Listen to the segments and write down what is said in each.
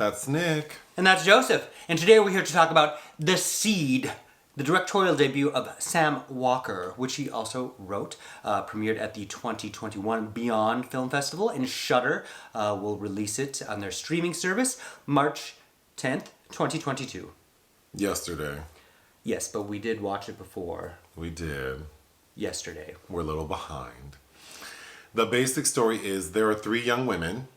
That's Nick. And that's Joseph. And today we're here to talk about The Seed, the directorial debut of Sam Walker, which he also wrote, premiered at the 2021 Beyond Film Festival, and Shudder will release it on their streaming service March 10th, 2022. Yesterday. Yes, but we did watch it before. We did. Yesterday. We're a little behind. The basic story is there are three young women.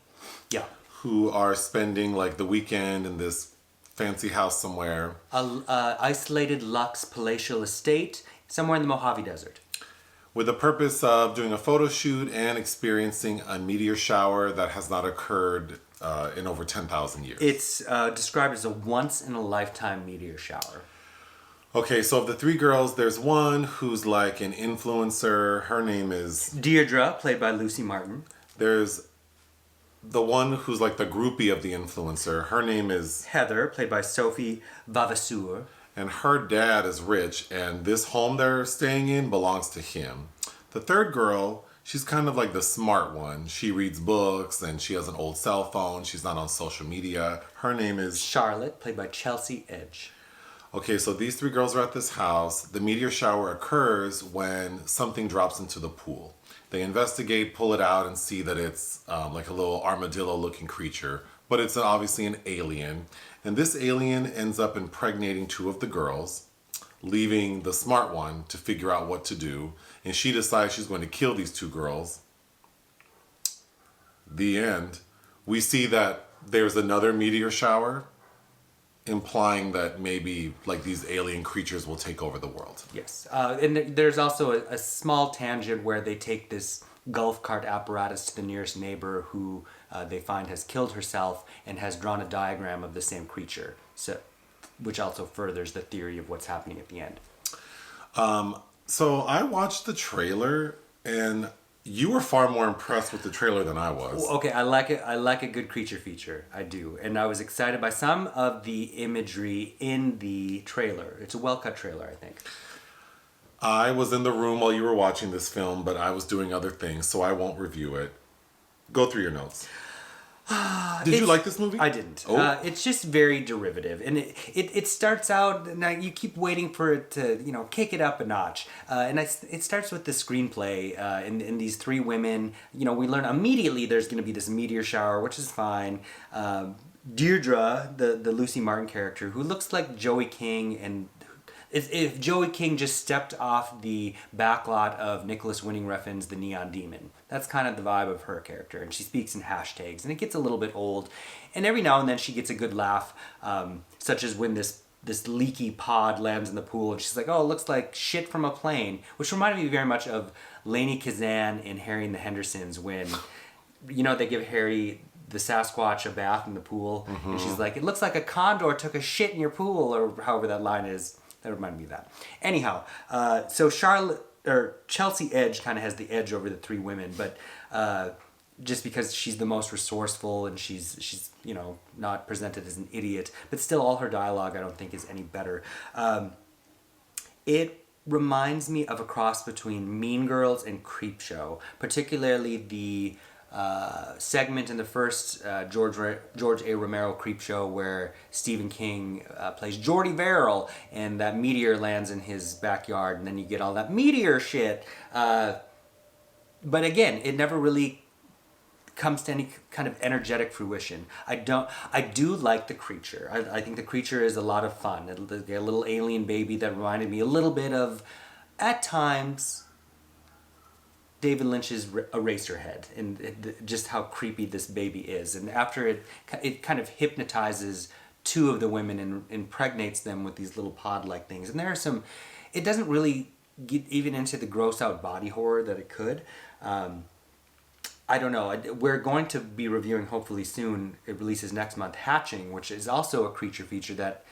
Yeah. Who are spending like the weekend in this fancy house somewhere. Isolated luxe palatial estate somewhere in the Mojave Desert. With the purpose of doing a photo shoot and experiencing a meteor shower that has not occurred in over 10,000 years. It's described as a once-in-a-lifetime meteor shower. Okay, so of the three girls, there's one who's like an influencer. Her name is... Deidre, played by Lucy Martin. There's the one who's like the groupie of the influencer. Her name is... Heather, played by Sophie Vavasseur. And her dad is rich, and this home they're staying in belongs to him. The third girl, she's kind of like the smart one. She reads books, and she has an old cell phone. She's not on social media. Her name is... Charlotte, played by Chelsea Edge. Okay, so these three girls are at this house. The meteor shower occurs when something drops into the pool. They investigate, pull it out, and see that it's like a little armadillo-looking creature. But it's obviously an alien. And this alien ends up impregnating two of the girls, leaving the smart one to figure out what to do. And she decides she's going to kill these two girls. The end. We see that there's another meteor shower, implying that maybe like these alien creatures will take over the world. Yes. And there's also a small tangent where they take this golf cart apparatus to the nearest neighbor who they find has killed herself and has drawn a diagram of the same creature, so which also furthers the theory of what's happening at the end. So I watched the trailer, and you were far more impressed with the trailer than I was. Okay, I like it. I like a good creature feature. I do. And I was excited by some of the imagery in the trailer. It's a well-cut trailer, I think. I was in the room while you were watching this film, but I was doing other things, so I won't review it. Go through your notes. Did you like this movie? I didn't. Oh. It's just very derivative, and it starts out. Now you keep waiting for it to kick it up a notch, and it starts with the screenplay and these three women. We learn immediately there's going to be this meteor shower, which is fine. Deirdre, the Lucy Martin character, who looks like Joey King, and if Joey King just stepped off the backlot of Nicholas Winding Refn's The Neon Demon. That's kind of the vibe of her character, and she speaks in hashtags, and it gets a little bit old. And every now and then she gets a good laugh, such as when this leaky pod lands in the pool, and she's like, "Oh, it looks like shit from a plane," which reminded me very much of Lainey Kazan in Harry and the Hendersons when, they give Harry the Sasquatch a bath in the pool, and she's like, "It looks like a condor took a shit in your pool," or however that line is. That reminded me of that. Anyhow, so Chelsea Edge kind of has the edge over the three women, but just because she's the most resourceful and she's not presented as an idiot, but still all her dialogue I don't think is any better. It reminds me of a cross between Mean Girls and Creepshow, particularly the segment in the first George A. Romero Creepshow where Stephen King plays Jordy Verrill and that meteor lands in his backyard and then you get all that meteor shit. But again, it never really comes to any kind of energetic fruition. I do like the creature. I think the creature is a lot of fun. A little alien baby that reminded me a little bit of, at times, David Lynch's Eraserhead, and just how creepy this baby is. And after it kind of hypnotizes two of the women and impregnates them with these little pod-like things. And there are some... It doesn't really get even into the gross-out body horror that it could. I don't know. We're going to be reviewing, hopefully soon, it releases next month, Hatching, which is also a creature feature that,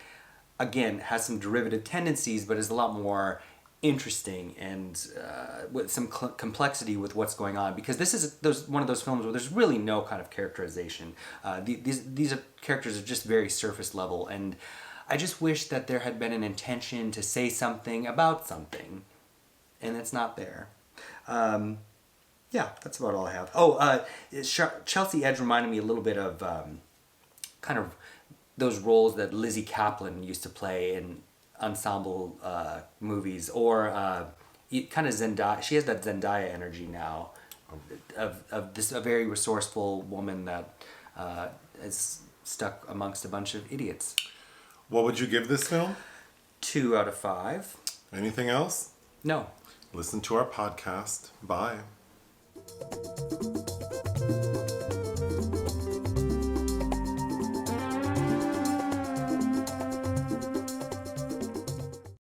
again, has some derivative tendencies, but is a lot more interesting and with some complexity with what's going on, because this is one of those films where there's really no kind of characterization. These characters are just very surface level, and I just wish that there had been an intention to say something about something, and it's not there. Yeah, that's about all I have. Chelsea Edge reminded me a little bit of kind of those roles that Lizzie Kaplan used to play in ensemble movies, or kind of Zendaya. She has that Zendaya energy now, of this a very resourceful woman that is stuck amongst a bunch of idiots. What would you give this film? 2 out of 5. Anything else? No. Listen to our podcast. Bye.